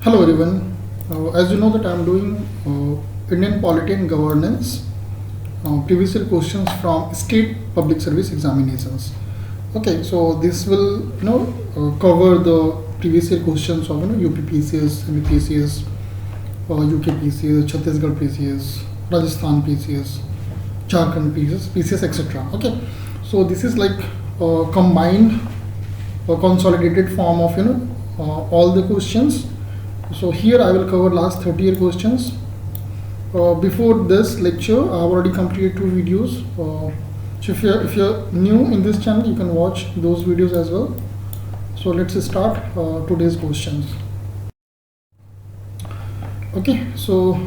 Hello everyone. As you know that I am doing Indian Polity and Governance previous year questions from state public service examinations. Okay, so this will cover the previous year questions of UPPCS, MPPCS, UKPCS, Chhattishgarh PCS, Rajasthan PCS, Jharkhand PCS, etc. Okay, so this is like a combined or consolidated form of all the questions. So here I will cover last 30 year questions. Before this lecture I have already completed 2 videos. So if you're new in this channel, you can watch those videos as well. So let's start today's questions. Okay, so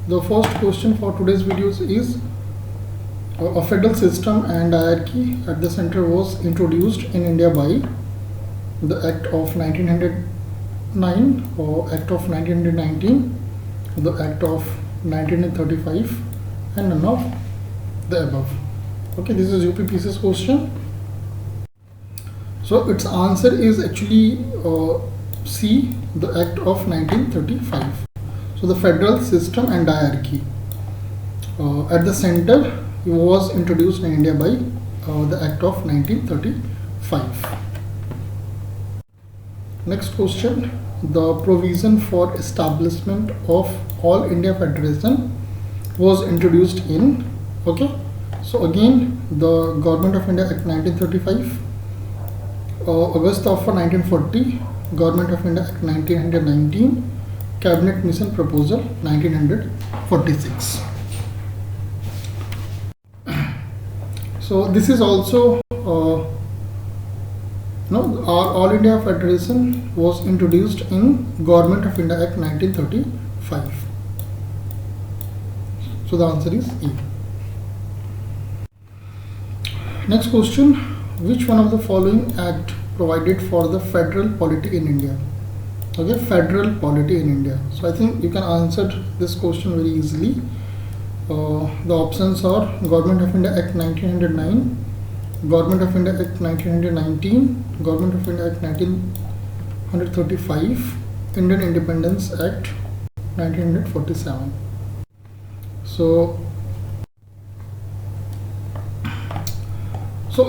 the first question for today's videos is a federal system and hierarchy at the center was introduced in India by the Act of 1909 or Act of 1919, the Act of 1935, and none of the above. Okay, this is UPPCS question. So its answer is actually C, the Act of 1935. So the federal system and hierarchy at the center was introduced in India by the Act of 1935. Next question. The provision for establishment of All India Federation was introduced in, okay, so again the Government of India Act 1935, August of 1940, Government of India Act 1919, Cabinet Mission Proposal 1946. So this is also All India Federation was introduced in Government of India Act 1935. So the answer is E. Next question. Which one of the following act provided for the federal polity in India? Okay, federal polity in India. So I think you can answer this question very easily. The options are Government of India Act 1909, Government of India Act 1919, Government of India Act 1935, Indian Independence Act 1947. So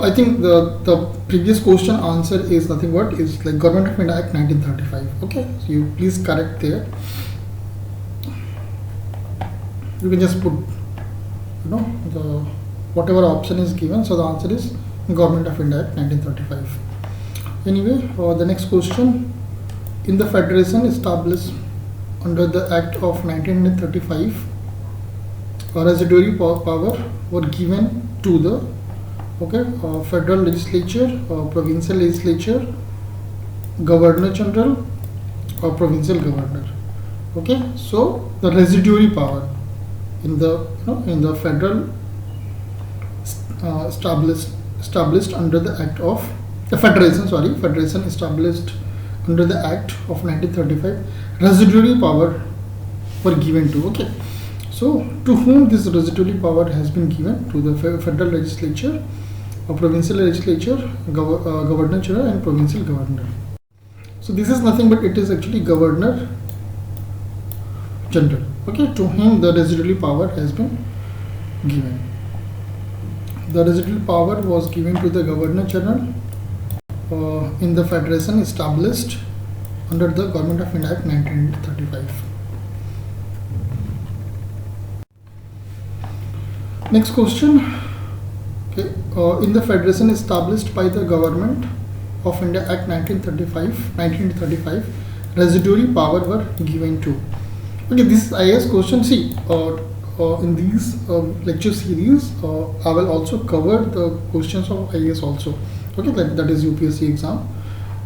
I think the previous question answer is nothing but is like Government of India Act 1935. Okay, so you please correct there. You can just put the whatever option is given. So the answer is Government of India Act 1935. Anyway, the next question. In the federation established under the Act of 1935, residuary power were given to the federal legislature, provincial legislature, governor general, or provincial governor. Okay, so the residuary power in the federal established under the Act of the federation established under the Act of 1935, residuary power were given to. Okay, so to whom this residuary power has been given? To the federal legislature, provincial legislature, governor general, and provincial governor. So this is nothing but it is actually governor general. Okay, to whom the residuary power has been given. The residual power was given to the Governor General in the federation established under the Government of India Act 1935. Next question. Okay, in the federation established by the Government of India Act 1935, residuary power were given to. Okay, this is IAS question. See, in these lecture series, I will also cover the questions of IAS also. Okay, that is UPSC exam.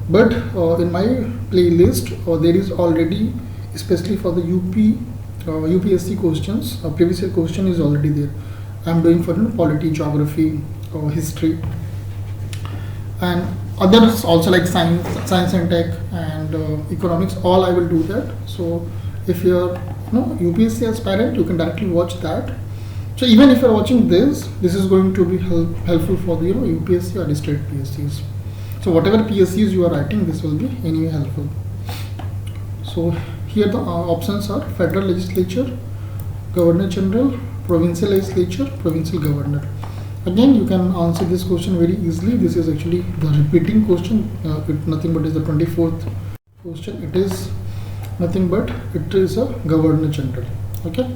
But in my playlist, there is already, especially for the UPSC questions, previous year question is already there. I am doing for polity, geography, history, and others also like science and tech and economics. All I will do that. So if you are UPSC aspirant, you can directly watch that. So even if you are watching this is going to be helpful for the UPSC or state PSCs. So whatever PSCs you are writing, this will be anyway helpful. So here the options are federal legislature, governor general, provincial legislature, provincial governor. Again, you can answer this question very easily. This is actually the repeating question. It nothing but is the 24th question. It is nothing but it is a governor general. Okay,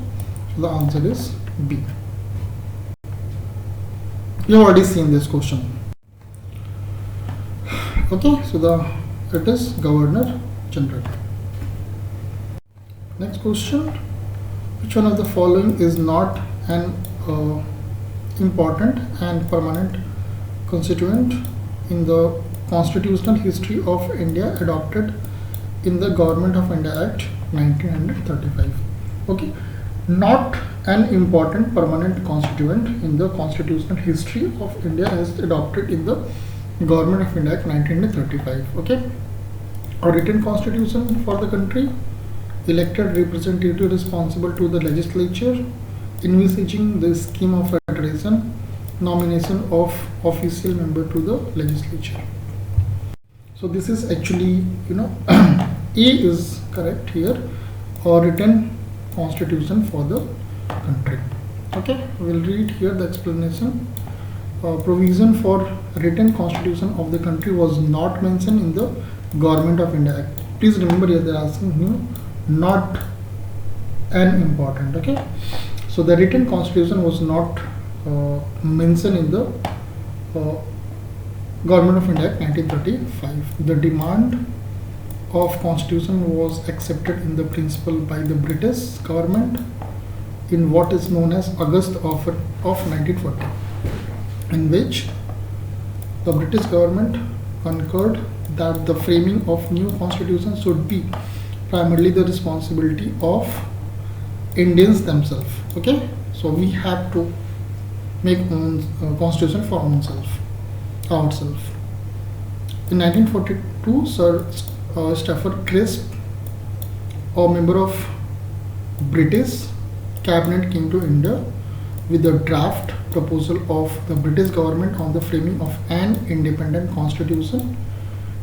so the answer is B. You have already seen this question. Okay, so it is governor general. Next question: which one of the following is not an important and permanent constituent in the constitutional history of India adopted in the Government of India Act 1935? Okay, not an important permanent constituent in the constitutional history of India as adopted in the Government of India Act 1935. Okay, a written constitution for the country, elected representative responsible to the legislature, envisaging the scheme of federation, nomination of official member to the legislature. So this is actually, A is correct here, or written constitution for the country. Okay, we will read here the explanation. Provision for written constitution of the country was not mentioned in the Government of India Act. Please remember here they are asking you not an important. Okay, so the written constitution was not mentioned in the Government of India Act 1935. The demand of constitution was accepted in the principle by the British government in what is known as August of 1940, in which the British government concurred that the framing of new constitution should be primarily the responsibility of Indians themselves. Okay, so we have to make constitution for ourselves. In 1942, Sir Stafford Crisp, a member of British cabinet, came to India with a draft proposal of the British government on the framing of an independent constitution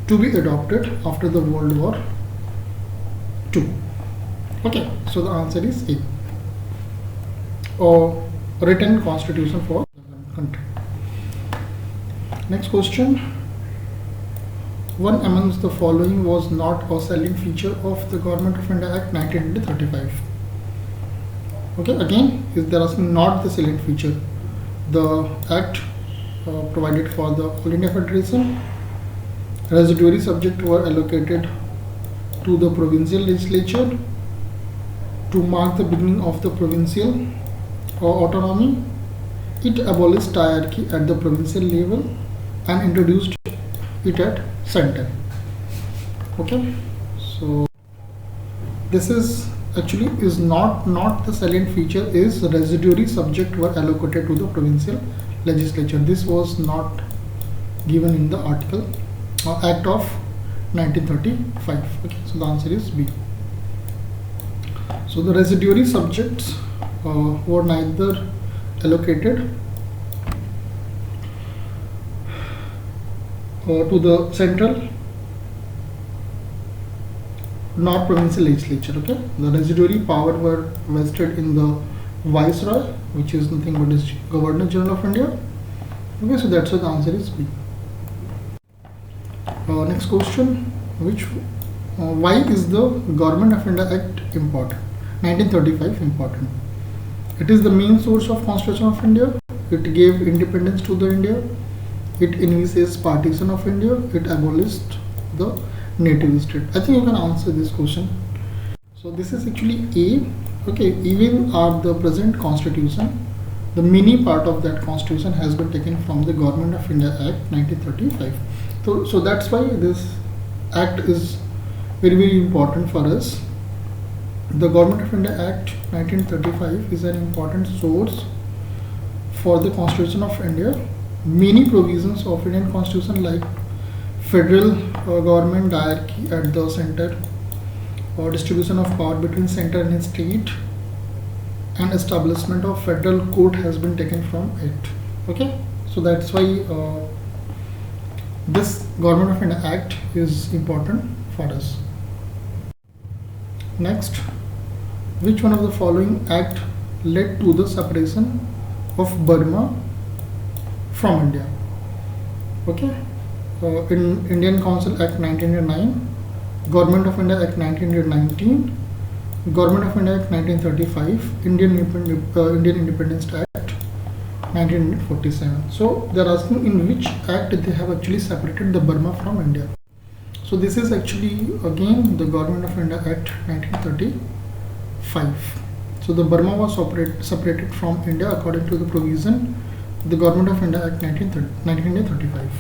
to be adopted after the World War II. Okay, so the answer is A, or written constitution for the country. Next question: one amongst the following was not a selling feature of the Government of India Act 1935. Okay, again, is there is not the salient feature. The Act provided for the All India Federation. Residuary subjects were allocated to the provincial legislature to mark the beginning of the provincial autonomy. It abolished hierarchy at the provincial level and introduced it at center. Okay, so this is actually is not the salient feature. Is residuary subject were allocated to the provincial legislature. This was not given in the article Act of 1935. Okay, so the answer is B. So the residuary subjects were neither allocated to the central nor provincial legislature. Okay, the residuary power were vested in the Viceroy, which is nothing but is Governor General of India. Okay, so that's why the answer is B. Next question: why is the Government of India Act important? 1935 important. It is the main source of Constitution of India. It gave independence to the India. It envisaged partition of India. It abolished the native state. I think you can answer this question. So this is actually A. Okay, even the present constitution, the mini part of that constitution has been taken from the Government of India Act 1935. So that's why this act is very important for us. The Government of India Act 1935 is an important source for the Constitution of India. Many provisions of Indian Constitution, like federal government hierarchy at the center, or distribution of power between center and state, and establishment of federal court, has been taken from it. Okay, so that's why this Government of India Act is important for us. Next, which one of the following act led to the separation of Burma from India? Okay, in Indian Council Act 1909, Government of India Act 1919, Government of India Act 1935, Indian Independence Act 1947. So they are asking in which act they have actually separated the Burma from India. So this is actually again the Government of India Act 1935. So the Burma was separated from India according to the provision of the Government of India Act 1935.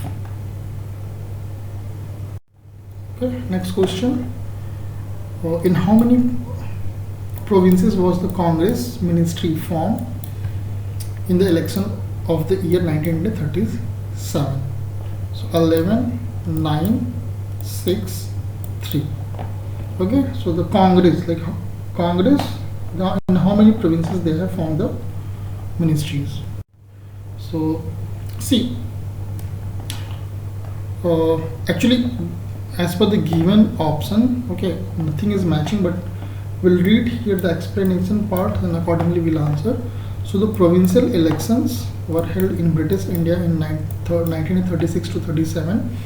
Okay, next question. In how many provinces was the Congress ministry formed in the election of the year 1937? So 11, 9, 6, 3. Okay, so the Congress, in how many provinces they have formed the ministries? So see, actually as per the given option, okay, nothing is matching, but we'll read here the explanation part and accordingly we'll answer. So the provincial elections were held in British India in 1936 to 37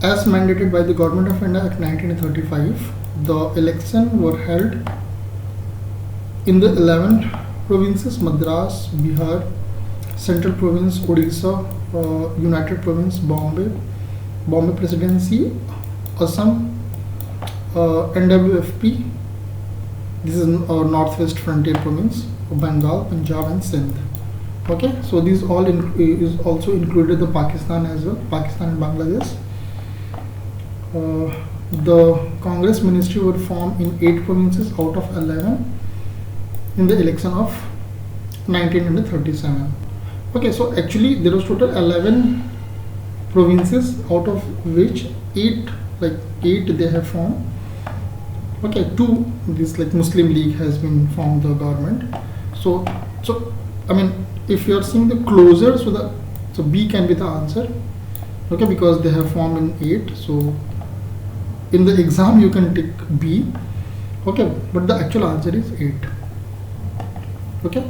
as mandated by the Government of India Act 1935. The elections were held in the 11 provinces: Madras, Bihar, Central Province, Odisha, United Province, Bombay Presidency, Assam, NWFP, this is Northwest Frontier Province, Bengal, Punjab and Sindh. Okay, so these all is also included the Pakistan as well, Pakistan and Bangladesh. The Congress ministry were formed in 8 provinces out of 11 in the election of 1937. Okay, so actually there was total 11 provinces, out of which 8 they have formed. Okay, 2 this Muslim League has been formed the government. So I mean, if you are seeing the closer, so B can be the answer. Okay, because they have formed in 8. So in the exam you can take B. Okay, but the actual answer is 8. Okay.